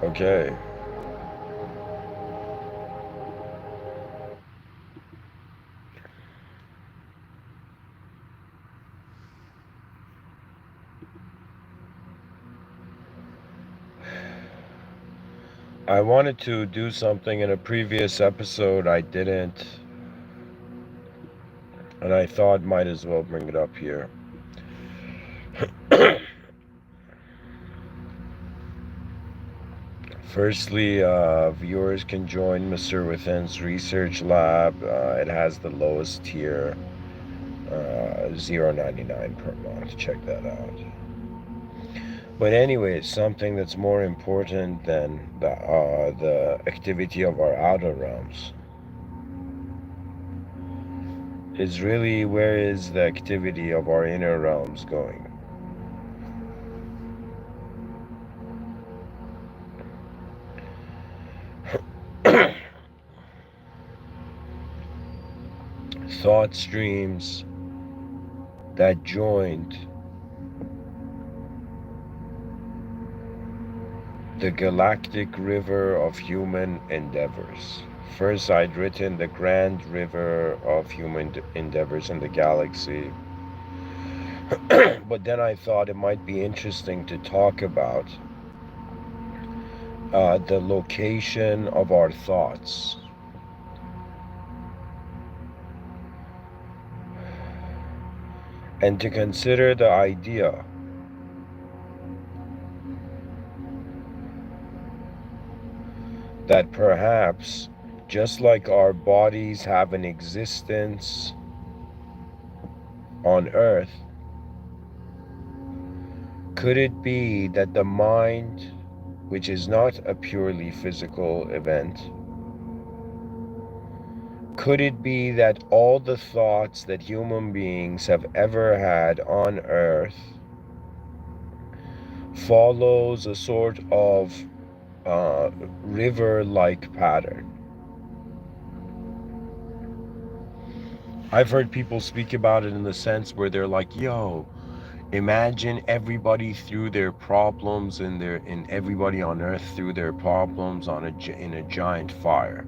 Okay. I wanted to do something in a previous episode. I didn't. And I thought might as well bring it up here. Firstly, viewers can join Mr.Within's research lab. It has the lowest tier, $0.99 per month. Check that out. But anyway, something that's more important than the activity of our outer realms is really where is the activity of our inner realms going? Thought streams that joined the galactic river of human endeavors. First, I'd written the grand river of human endeavors in the galaxy, but then I thought it might be interesting to talk about the location of our thoughts. And to consider the idea that perhaps, just like our bodies have an existence on Earth, could it be that the mind, which is not a purely physical event, could it be that all the thoughts that human beings have ever had on Earth follows a sort of river-like pattern? I've heard people speak about it in the sense where they're like, yo, imagine everybody threw their problems in everybody on earth threw their problems on in a giant fire.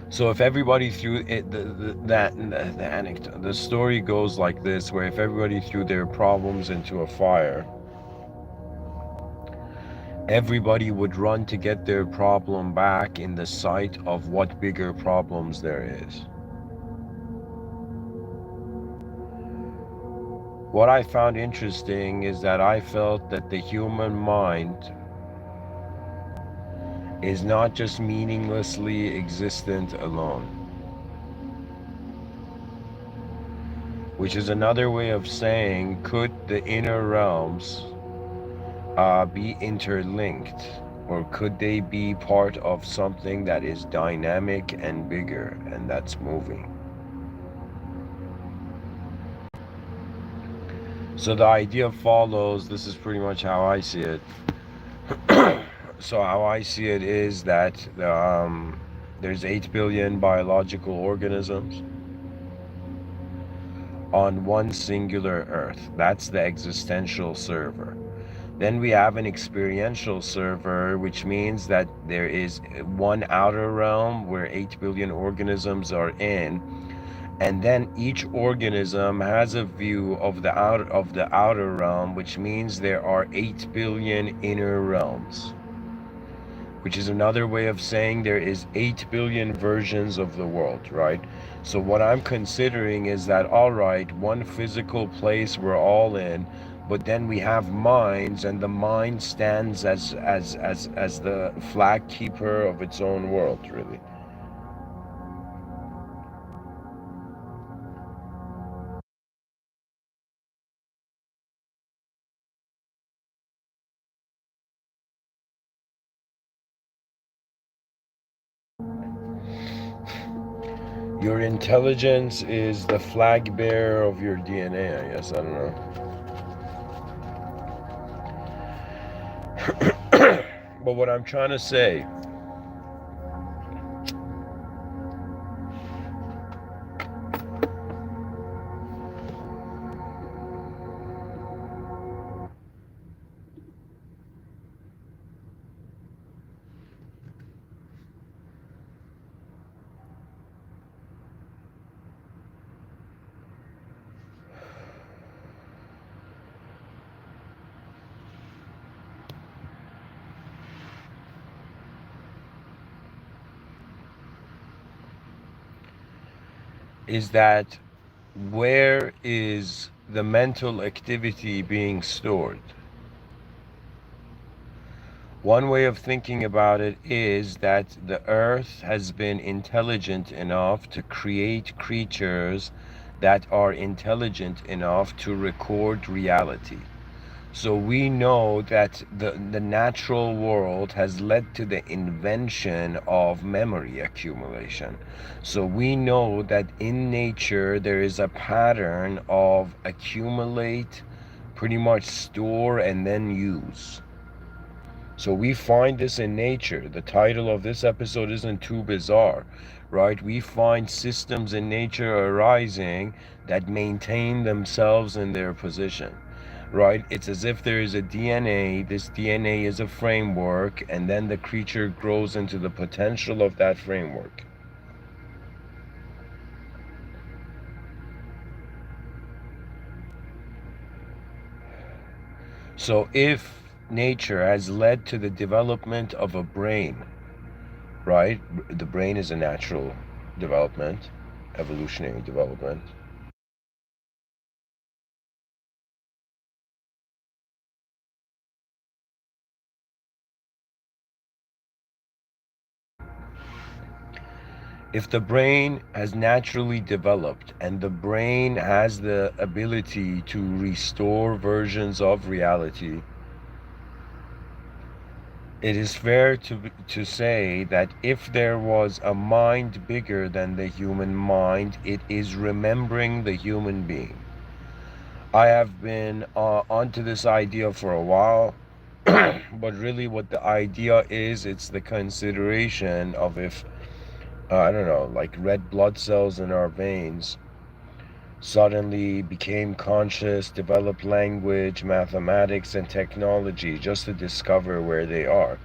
So if everybody threw it, the anecdote, the story goes like this, where if everybody threw their problems into a fire, everybody would run to get their problem back in the sight of what bigger problems there is. What I found interesting is that I felt that the human mind is not just meaninglessly existent alone, which is another way of saying, could the inner realms be interlinked, or could they be part of something that is dynamic and bigger and that's moving? So the idea follows, this is pretty much how I see it. So how I see it is that there's 8 billion biological organisms on one singular Earth. That's the existential server. Then we have an experiential server, which means that there is one outer realm where 8 billion organisms are in, and then each organism has a view of the outer realm, which means there are 8 billion inner realms, which is another way of saying there is 8 billion versions of the world, right? So what I'm considering is that, all right, one physical place we're all in, but then we have minds, and the mind stands as the flag keeper of its own world, really. Your intelligence is the flag bearer of your DNA, I guess. I don't know. But what I'm trying to say is that where is the mental activity being stored? One way of thinking about it is that the earth has been intelligent enough to create creatures that are intelligent enough to record reality. So we know that the natural world has led to the invention of memory accumulation. So we know that in nature there is a pattern of accumulate, pretty much store, and then use. So we find this in nature. The title of this episode isn't too bizarre, right? We find systems in nature arising that maintain themselves in their position, right? It's as if there is a DNA. This DNA is a framework, and then the creature grows into the potential of that framework. So if nature has led to the development of a brain, right? The brain is a natural development, evolutionary development. If the brain has naturally developed and the brain has the ability to restore versions of reality, it is fair to say that if there was a mind bigger than the human mind, it is remembering the human being. I have been onto this idea for a while, but really what the idea is, it's the consideration of if, I don't know, like red blood cells in our veins suddenly became conscious, developed language, mathematics, and technology just to discover where they are.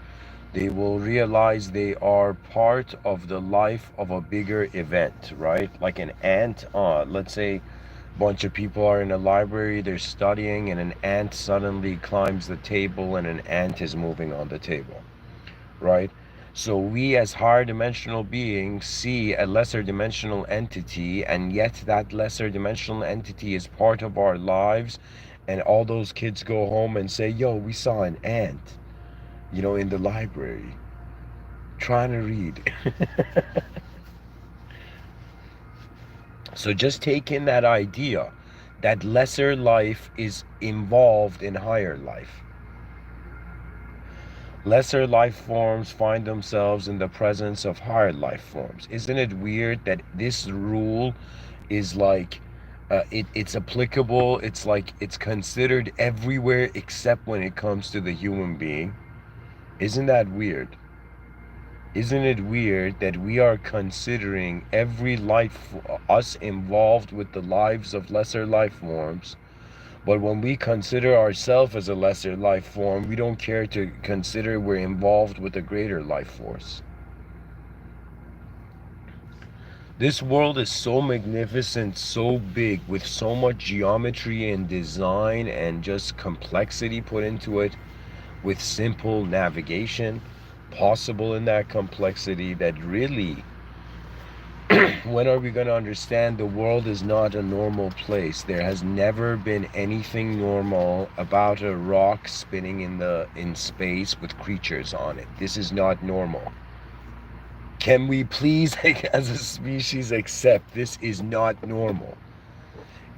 They will realize they are part of the life of a bigger event, right? Like an ant, let's say a bunch of people are in a library, they're studying, and an ant suddenly climbs the table and an ant is moving on the table, right? So we as higher dimensional beings see a lesser dimensional entity, and yet that lesser dimensional entity is part of our lives. And all those kids go home and say, yo, we saw an ant, in the library trying to read. So just take in that idea that lesser life is involved in higher life. Lesser life forms find themselves in the presence of higher life forms. Isn't it weird that this rule is like it's applicable, it's like it's considered everywhere except when it comes to the human being? Isn't that weird? Isn't it weird that we are considering every life, us involved with the lives of lesser life forms, but when we consider ourselves as a lesser life form, we don't care to consider we're involved with a greater life force? This world is so magnificent, so big, with so much geometry and design and just complexity put into it, with simple navigation possible in that complexity, that really, when are we going to understand the world is not a normal place? There has never been anything normal about a rock spinning in space with creatures on it. This is not normal. Can we please, as a species, accept this is not normal?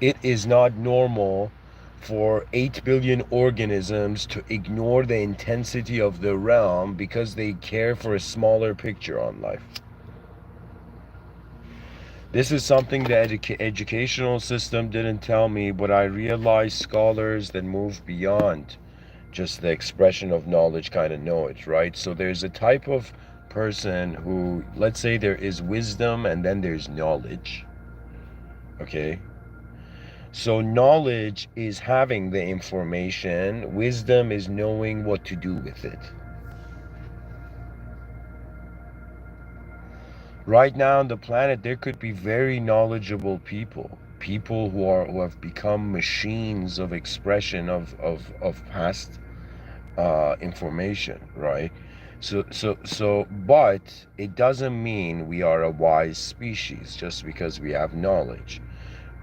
It is not normal for 8 billion organisms to ignore the intensity of the realm because they care for a smaller picture on life. This is something the educational system didn't tell me, but I realized scholars that move beyond just the expression of knowledge kind of know it, right? So there's a type of person who, let's say there is wisdom and then there's knowledge, okay? So knowledge is having the information, wisdom is knowing what to do with it. Right now on the planet, there could be very knowledgeable people, people who have become machines of expression of past information, right? But it doesn't mean we are a wise species just because we have knowledge,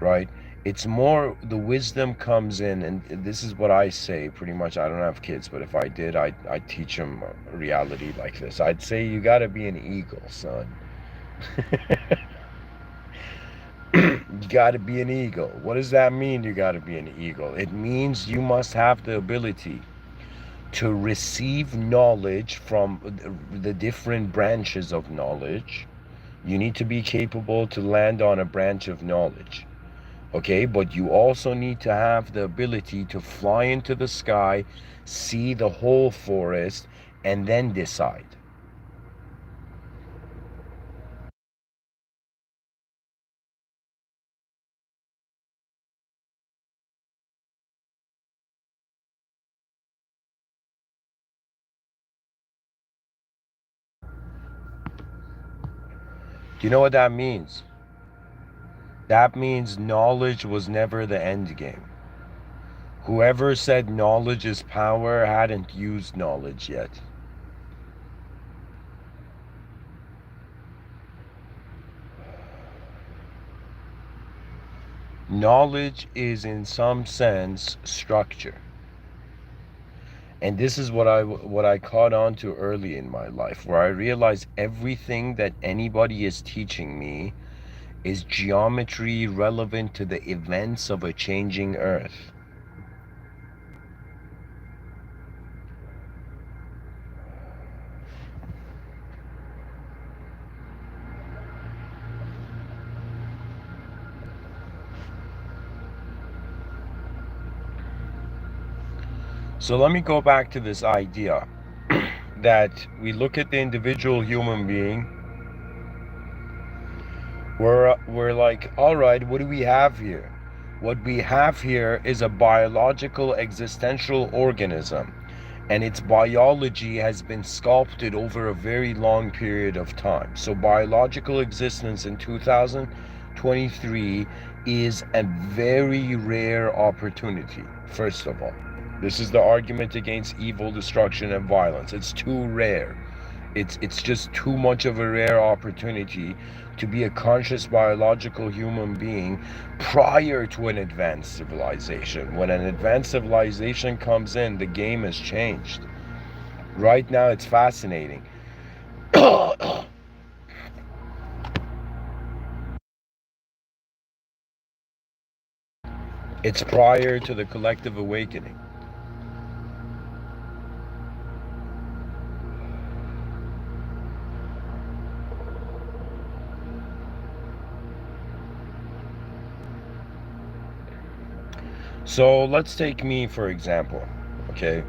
right? It's more the wisdom comes in, and this is what I say pretty much. I don't have kids, but if I did, I'd teach them reality like this. I'd say you got to be an eagle, son. You got to be an eagle. What does that mean, you got to be an eagle? It means you must have the ability to receive knowledge from the different branches of knowledge. You need to be capable to land on a branch of knowledge. Okay, but you also need to have the ability to fly into the sky, see the whole forest, and then decide. Do you know what that means? That means knowledge was never the end game. Whoever said knowledge is power hadn't used knowledge yet. Knowledge is, in some sense, structure. And this is what I caught on to early in my life, where I realized everything that anybody is teaching me is geometry relevant to the events of a changing earth. So let me go back to this idea that we look at the individual human being. We're like, all right, what do we have here? What we have here is a biological existential organism, and its biology has been sculpted over a very long period of time. So biological existence in 2023 is a very rare opportunity, first of all. This is the argument against evil, destruction, and violence. It's too rare. It's just too much of a rare opportunity to be a conscious biological human being prior to an advanced civilization. When an advanced civilization comes in, the game has changed. Right now, it's fascinating. It's prior to the collective awakening. So let's take me for example, okay?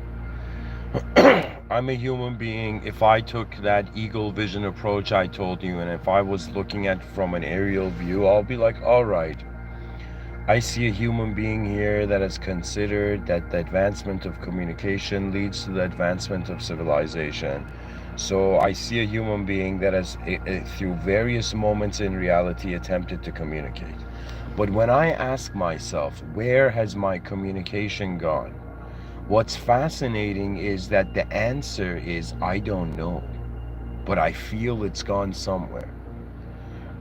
I'm a human being. If I took that eagle vision approach I told you, and if I was looking at from an aerial view, I'll be like, all right, I see a human being here that has considered that the advancement of communication leads to the advancement of civilization. So I see a human being that has, through various moments in reality, attempted to communicate. But when I ask myself, where has my communication gone? What's fascinating is that the answer is, I don't know, but I feel it's gone somewhere,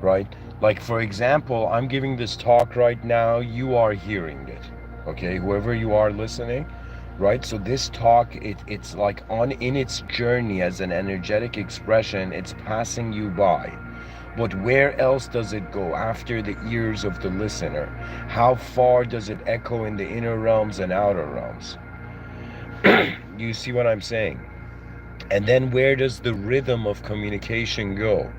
right? Like, for example, I'm giving this talk right now, you are hearing it, okay? Whoever you are listening, right? So this talk, it's like on in its journey as an energetic expression, it's passing you by. But where else does it go after the ears of the listener? How far does it echo in the inner realms and outer realms? You see what I'm saying? And then where does the rhythm of communication go?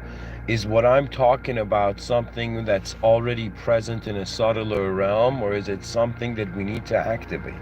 Is what I'm talking about something that's already present in a subtler realm, or is it something that we need to activate?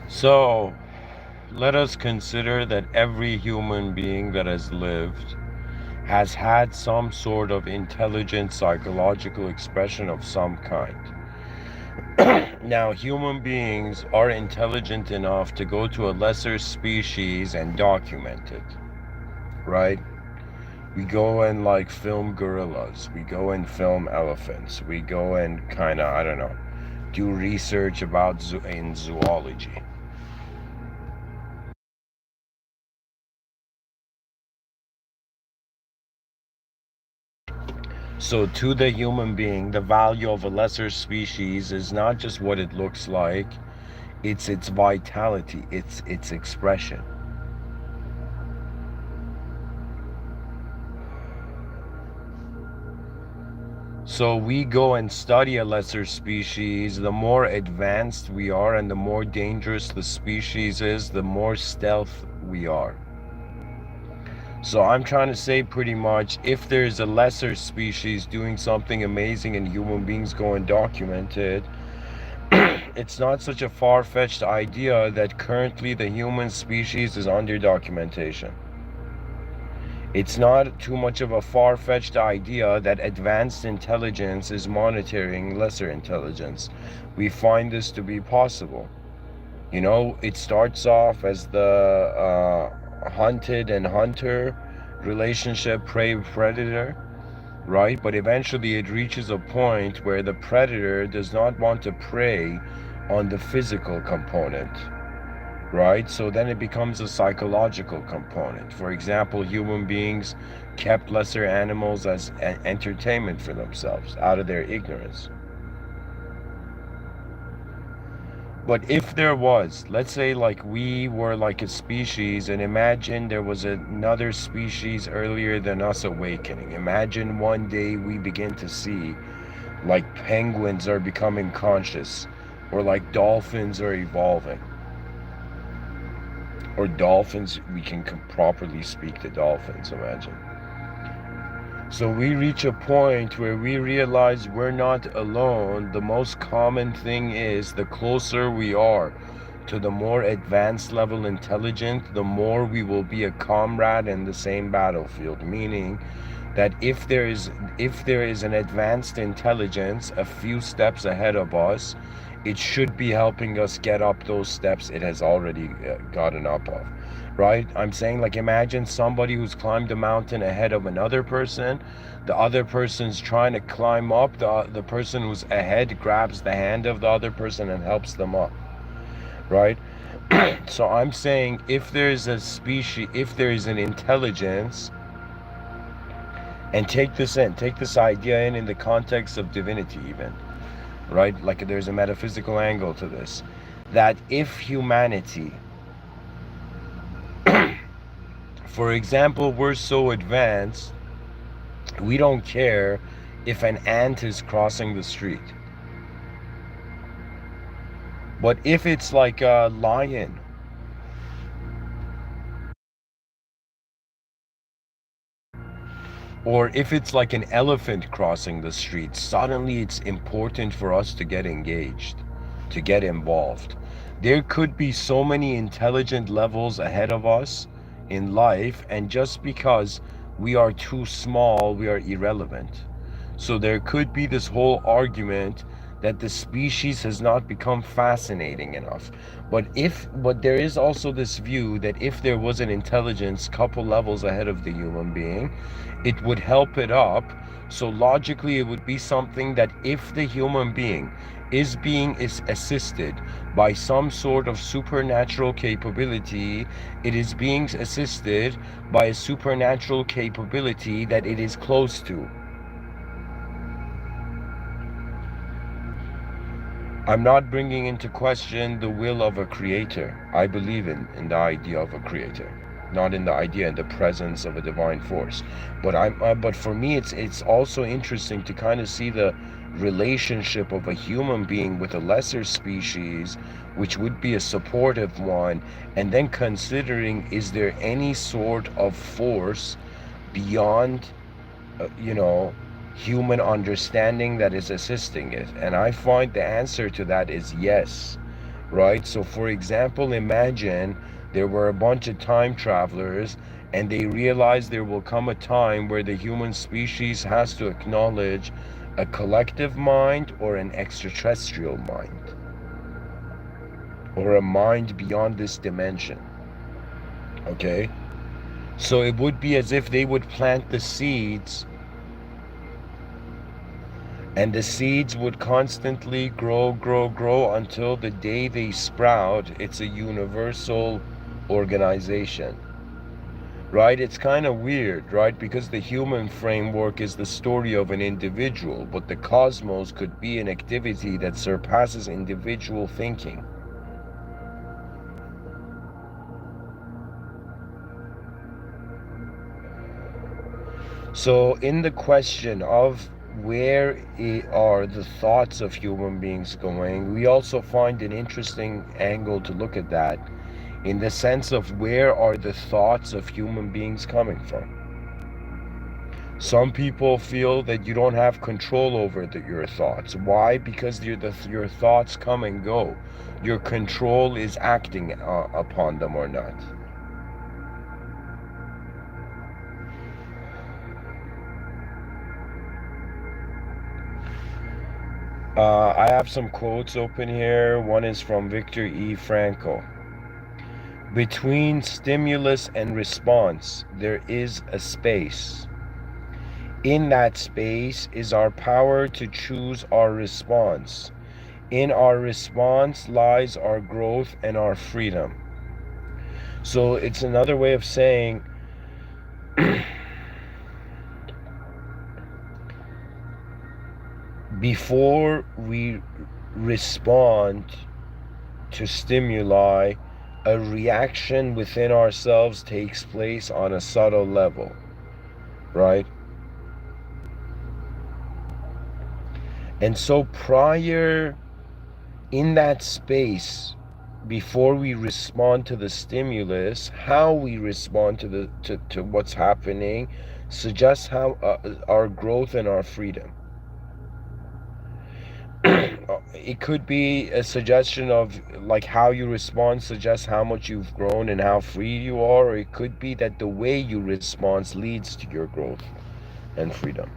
So, let us consider that every human being that has lived has had some sort of intelligent psychological expression of some kind. Now, human beings are intelligent enough to go to a lesser species and document it, right? We go and like film gorillas, we go and film elephants, we go and kind of, I don't know, do research about in zoology. So, to the human being, the value of a lesser species is not just what it looks like, it's its vitality, it's its expression. So, we go and study a lesser species, the more advanced we are and the more dangerous the species is, the more stealth we are. So, I'm trying to say pretty much if there's a lesser species doing something amazing and human beings go and document it, it's not such a far-fetched idea that currently the human species is under documentation. It's not too much of a far-fetched idea that advanced intelligence is monitoring lesser intelligence. We find this to be possible. You know, it starts off as the hunted and hunter relationship, prey-predator, right? But eventually it reaches a point where the predator does not want to prey on the physical component, right? So then it becomes a psychological component. For example, human beings kept lesser animals as entertainment for themselves out of their ignorance. But if there was, let's say, like we were like a species, and imagine there was another species earlier than us awakening. Imagine one day we begin to see like penguins are becoming conscious, or like dolphins are evolving, or dolphins, we can properly speak to dolphins, imagine. So we reach a point where we realize we're not alone. The most common thing is the closer we are to the more advanced level intelligent, the more we will be a comrade in the same battlefield. Meaning that if there is an advanced intelligence a few steps ahead of us, it should be helping us get up those steps it has already gotten up of, right? I'm saying, like, imagine somebody who's climbed a mountain ahead of another person. The other person's trying to climb up. The person who's ahead grabs the hand of the other person and helps them up, right? So I'm saying if there is an intelligence And take this idea in the context of divinity even, right? Like there's a metaphysical angle to this, that if humanity, for example, we're so advanced, we don't care if an ant is crossing the street. But if it's like a lion, or if it's like an elephant crossing the street, suddenly it's important for us to get engaged, to get involved. There could be so many intelligent levels ahead of us in life, and just because we are too small, we are irrelevant. So there could be this whole argument that the species has not become fascinating enough. But there is also this view that if there was an intelligence couple levels ahead of the human being, it would help it up. So logically, it would be something that if the human being is assisted by some sort of supernatural capability, it is being assisted by a supernatural capability that it is close to. I'm not bringing into question the will of a creator. I believe in the idea of a creator, not in the idea and the presence of a divine force. But for me, it's also interesting to kind of see the relationship of a human being with a lesser species, which would be a supportive one, and then considering, is there any sort of force beyond you know, human understanding that is assisting it? And I find the answer to that is yes, right? So, for example, imagine there were a bunch of time travelers and they realized there will come a time where the human species has to acknowledge a collective mind or an extraterrestrial mind or a mind beyond this dimension. Okay? So it would be as if they would plant the seeds, and the seeds would constantly grow until the day they sprout. It's a universal organization, right? It's kind of weird, right? Because the human framework is the story of an individual, but the cosmos could be an activity that surpasses individual thinking. So, in the question of where are the thoughts of human beings going, we also find an interesting angle to look at that, in the sense of where are the thoughts of human beings coming from. Some people feel that you don't have control over your thoughts. Why? Because your thoughts come and go. Your control is acting upon them or not. I have some quotes open here. One is from Viktor E. Frankl. Between stimulus and response, there is a space. In that space is our power to choose our response. In our response lies our growth and our freedom. So it's another way of saying before we respond to stimuli, a reaction within ourselves takes place on a subtle level, right? And so prior, in that space, before we respond to the stimulus, how we respond to what's happening suggests how our growth and our freedom. It could be a suggestion of like how you respond suggests how much you've grown and how free you are, or it could be that the way you respond leads to your growth and freedom.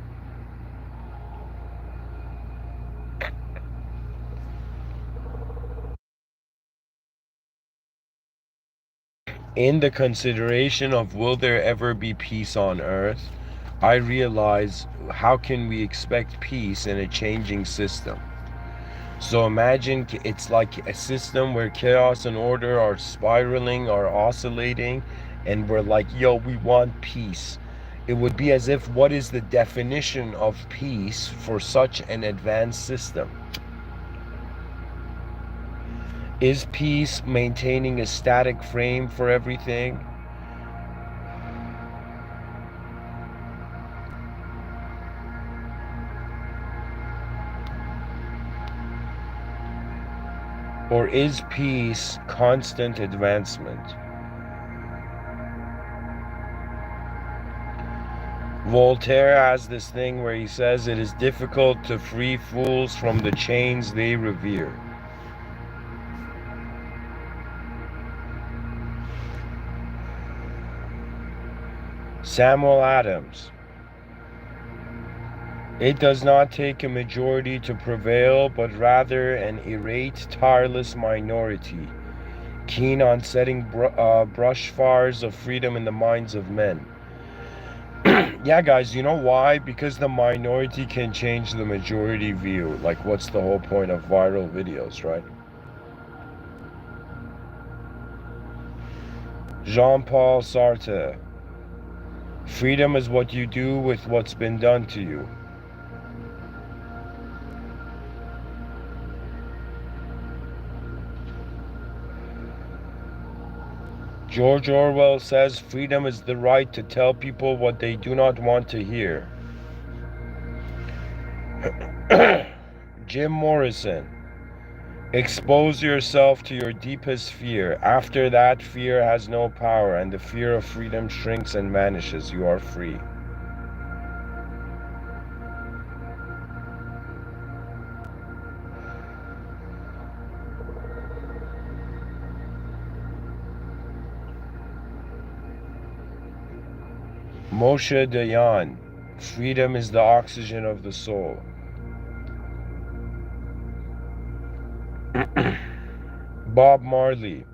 In the consideration of will there ever be peace on earth, I realize how can we expect peace in a changing system? So imagine it's like a system where chaos and order are spiraling, are oscillating, and we're like, yo, we want peace. It would be as if, what is the definition of peace for such an advanced system? Is peace maintaining a static frame for everything? Or is peace constant advancement? Voltaire has this thing where he says it is difficult to free fools from the chains they revere. Samuel Adams. It does not take a majority to prevail, but rather an irate, tireless minority, keen on setting brush fires of freedom in the minds of men. Yeah, guys, you know why? Because the minority can change the majority view. Like, what's the whole point of viral videos, right? Jean-Paul Sartre. Freedom is what you do with what's been done to you. George Orwell says freedom is the right to tell people what they do not want to hear. Jim Morrison. Expose yourself to your deepest fear. After that, fear has no power, and the fear of freedom shrinks and vanishes. You are free. Moshe Dayan. Freedom is the oxygen of the soul. Bob Marley.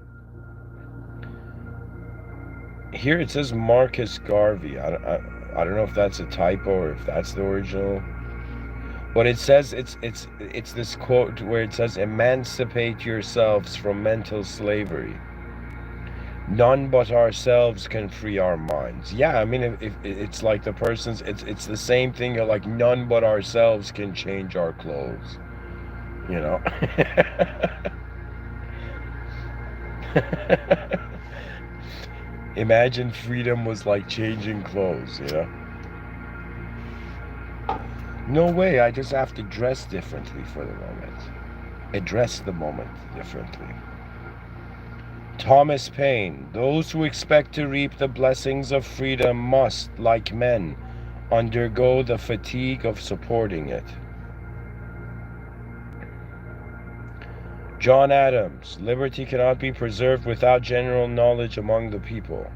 Here it says Marcus Garvey. I don't know if that's a typo or if that's the original. But it says it's this quote where it says, "Emancipate yourselves from mental slavery. None but ourselves can free our minds." Yeah, I mean, if it's like the person's, it's the same thing. Like, none but ourselves can change our clothes. You know. Imagine freedom was like changing clothes, you know? No way, I just have to dress differently for the moment. Address the moment differently. Thomas Paine. Those who expect to reap the blessings of freedom must, like men, undergo the fatigue of supporting it. John Adams. Liberty cannot be preserved without general knowledge among the people.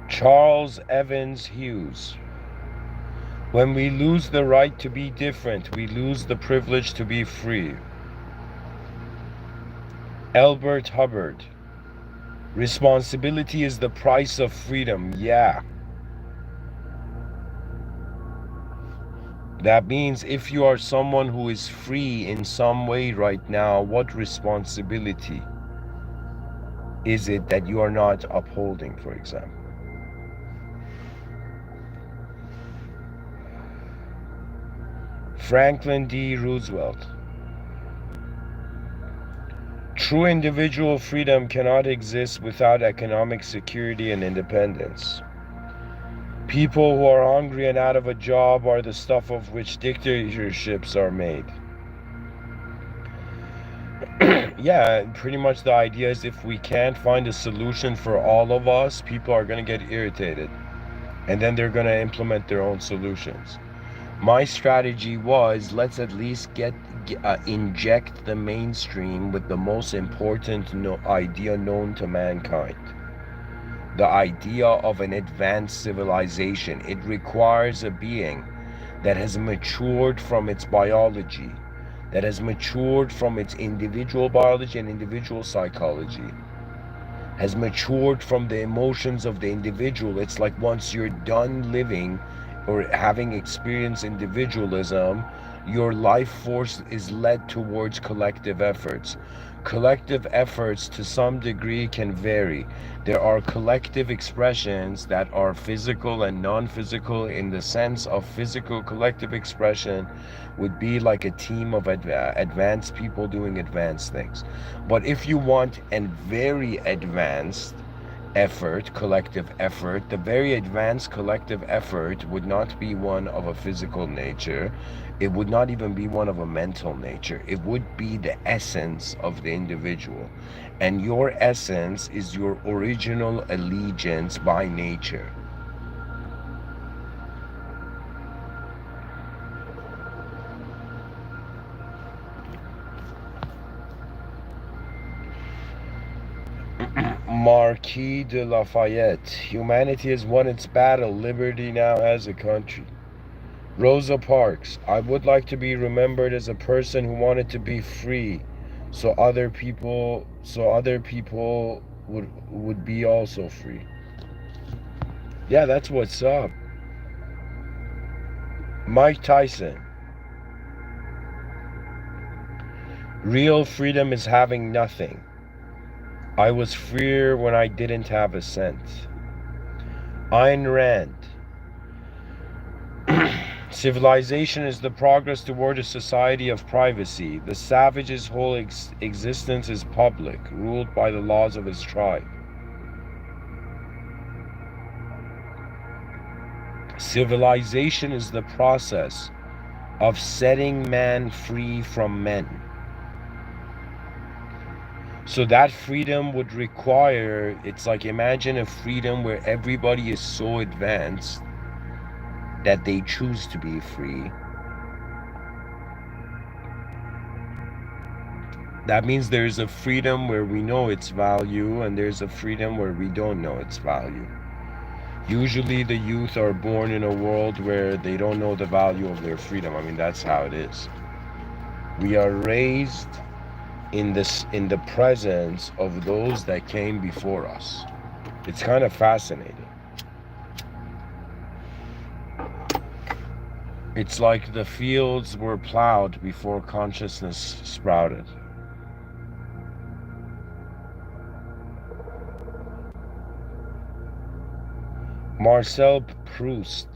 Charles Evans Hughes. When we lose the right to be different, we lose the privilege to be free. Elbert Hubbard. Responsibility is the price of freedom. Yeah. That means if you are someone who is free in some way right now, what responsibility is it that you are not upholding, for example? Franklin D. Roosevelt. True individual freedom cannot exist without economic security and independence. People who are hungry and out of a job are the stuff of which dictatorships are made. Yeah, pretty much the idea is if we can't find a solution for all of us, people are going to get irritated. And then they're going to implement their own solutions. My strategy was, let's at least inject the mainstream with the most important idea known to mankind. The idea of an advanced civilization. It requires a being that has matured from its biology, that has matured from its individual biology and individual psychology, has matured from the emotions of the individual. It's like once you're done living or having experienced individualism, Your life force is led towards collective efforts. Collective efforts to some degree can vary. There are collective expressions that are physical and non-physical. In the sense of physical collective expression would be like a team of advanced people doing advanced things. But if you want a very advanced effort, collective effort, the very advanced collective effort would not be one of a physical nature. It would not even be one of a mental nature. It would be the essence of the individual. And your essence is your original allegiance by nature. Marquis de Lafayette. Humanity has won its battle. Liberty now has a country. Rosa Parks. I would like to be remembered as a person who wanted to be free, so other people would be also free. Yeah, that's what's up. Mike Tyson. Real freedom is having nothing. I was freer when I didn't have a cent. Ayn Rand. Civilization is the progress toward a society of privacy. The savage's whole existence is public, ruled by the laws of his tribe. Civilization is the process of setting man free from men. So that freedom would require, it's like imagine a freedom where everybody is so advanced that they choose to be free. That means there's a freedom where we know its value, and there's a freedom where we don't know its value. Usually the youth are born in a world where they don't know the value of their freedom. I mean, that's how it is. We are raised in the presence of those that came before us. It's kind of fascinating. It's like the fields were plowed before consciousness sprouted. Marcel Proust.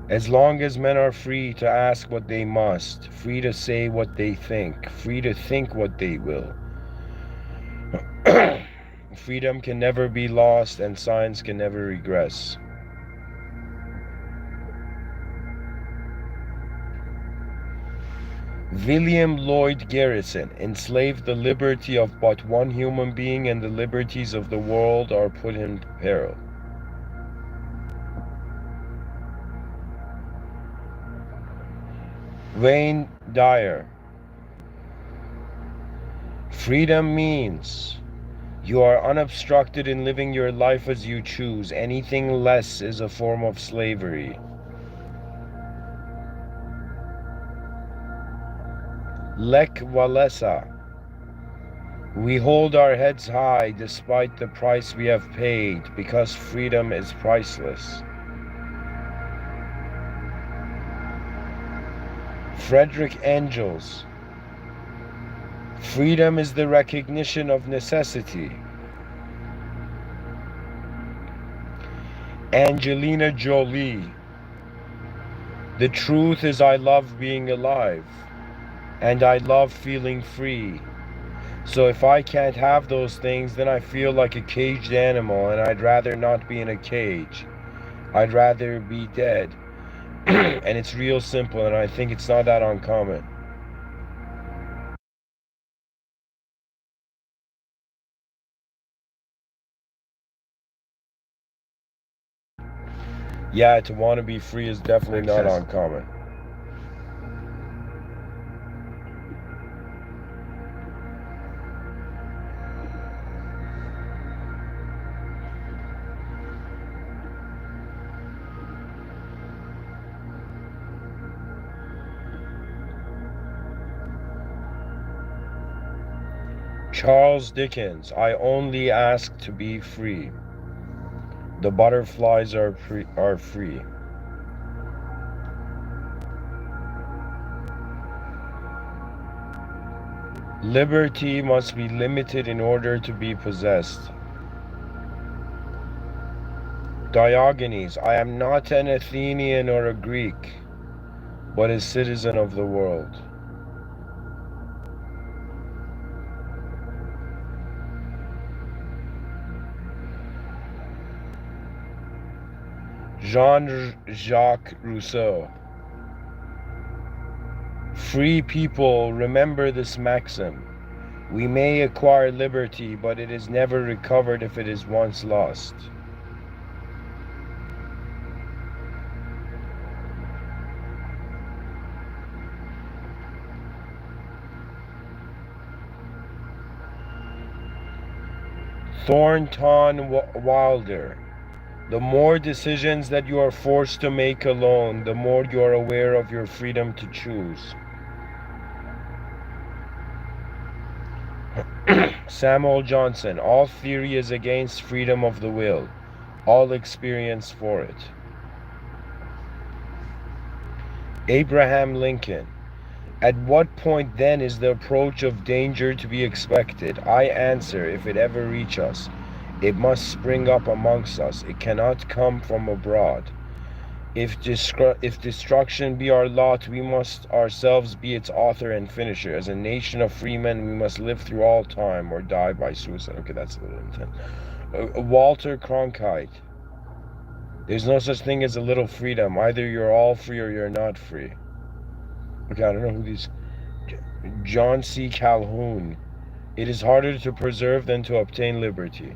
As long as men are free to ask what they must, free to say what they think, free to think what they will, freedom can never be lost and science can never regress. William Lloyd Garrison. Enslaved the liberty of but one human being, and the liberties of the world are put in peril. Wayne Dyer. Freedom means you are unobstructed in living your life as you choose. Anything less is a form of slavery. Lech Walesa. We hold our heads high despite the price we have paid, because freedom is priceless. Frederick Engels. Freedom is the recognition of necessity. Angelina Jolie. The truth is I love being alive, and I love feeling free. So if I can't have those things, then I feel like a caged animal, and I'd rather not be in a cage. I'd rather be dead. And it's real simple, and I think it's not that uncommon. Yeah, to want to be free is definitely not uncommon. Charles Dickens. I only ask to be free. The butterflies are free. Liberty must be limited in order to be possessed. Diogenes, I am not an Athenian or a Greek, but a citizen of the world. Jean-Jacques Rousseau, free people, remember this maxim. We may acquire liberty, but it is never recovered if it is once lost. Thornton Wilder, the more decisions that you are forced to make alone, the more you are aware of your freedom to choose. Samuel Johnson, all theory is against freedom of the will, all experience for it. Abraham Lincoln, at what point then is the approach of danger to be expected? I answer, if it ever reach us, it must spring up amongst us. It cannot come from abroad. If destruction be our lot, we must ourselves be its author and finisher. As a nation of free men, we must live through all time or die by suicide. Okay, that's a little intense. Walter Cronkite, there's no such thing as a little freedom. Either you're all free or you're not free. Okay, I don't know who these... John C. Calhoun, it is harder to preserve than to obtain liberty.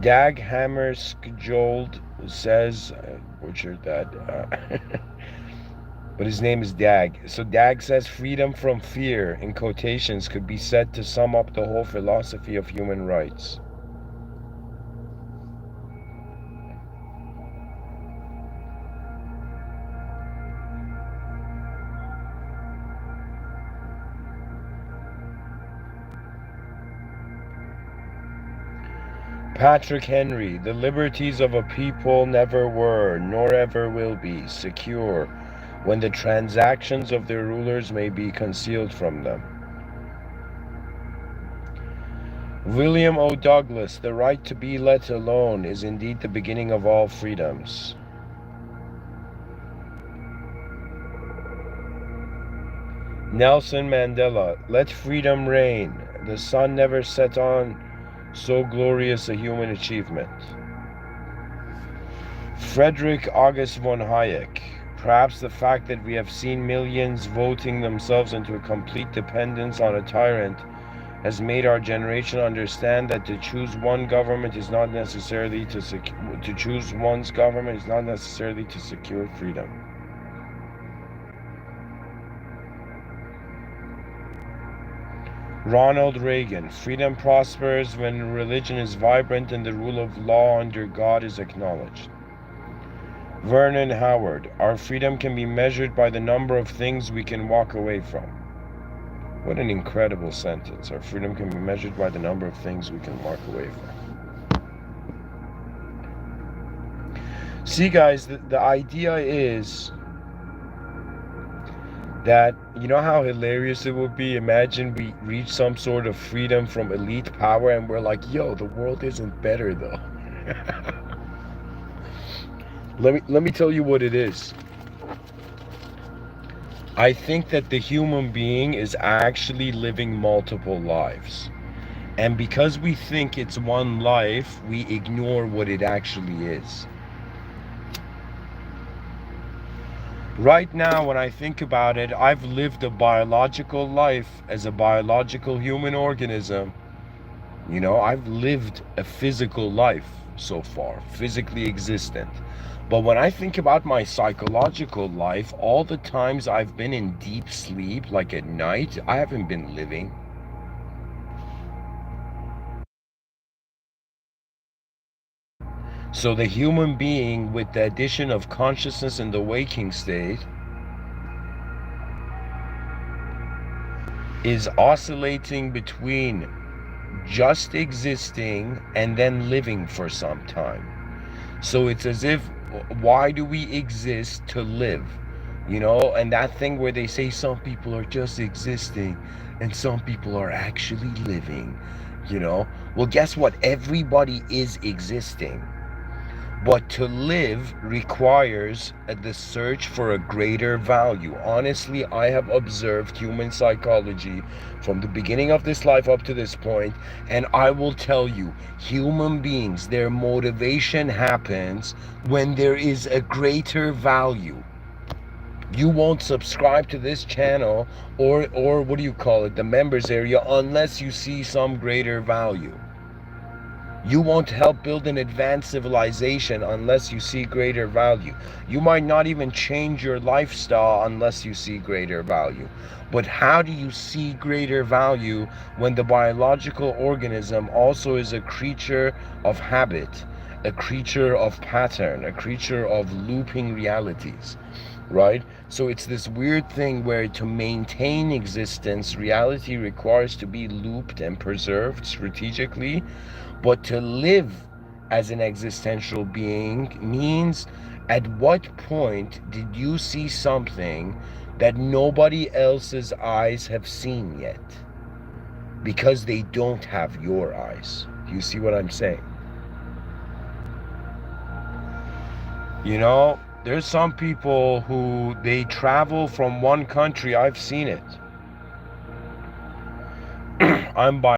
Dag Hammarskjöld says, I butchered that, but his name is Dag. So Dag says freedom from fear, in quotations, could be said to sum up the whole philosophy of human rights. Patrick Henry, the liberties of a people never were, nor ever will be, secure, when the transactions of their rulers may be concealed from them. William O. Douglas, the right to be let alone is indeed the beginning of all freedoms. Nelson Mandela, let freedom reign. The sun never set on so glorious a human achievement. Friedrich August von Hayek, perhaps the fact that we have seen millions voting themselves into a complete dependence on a tyrant has made our generation understand that to choose one government is not necessarily to choose one's government is not necessarily to secure freedom. Ronald Reagan, freedom prospers when religion is vibrant and the rule of law under God is acknowledged. Vernon Howard, our freedom can be measured by the number of things we can walk away from. What an incredible sentence. Our freedom can be measured by the number of things we can walk away from. See, guys, the idea is that, you know how hilarious it would be? Imagine we reach some sort of freedom from elite power and we're like, yo, the world isn't better though. Let me tell you what it is. I think that the human being is actually living multiple lives. And because we think it's one life, we ignore what it actually is. Right now, when I think about it, I've lived a biological life as a biological human organism. You know, I've lived a physical life so far, physically existent. But when I think about my psychological life, all the times I've been in deep sleep, like at night, I haven't been living. So the human being, with the addition of consciousness in the waking state, is oscillating between just existing and then living for some time. So it's as if Why do we exist? To live. You know, and that thing where they say some people are just existing and some people are actually living, you know. Well, guess what? Everybody is existing. But to live requires the search for a greater value. Honestly, I have observed human psychology from the beginning of this life up to this point, and I will tell you, human beings, their motivation happens when there is a greater value. You won't subscribe to this channel or what do you call it, the members area, unless you see some greater value. You won't help build an advanced civilization unless you see greater value. You might not even change your lifestyle unless you see greater value. But how do you see greater value when the biological organism also is a creature of habit, a creature of pattern, a creature of looping realities? Right? So it's this weird thing where to maintain existence, reality requires to be looped and preserved strategically, but to live as an existential being means, at what point did you see something that nobody else's eyes have seen yet? Because they don't have your eyes. Do you see what I'm saying? You know, there's some people who they travel from one country. I've seen it. I'm by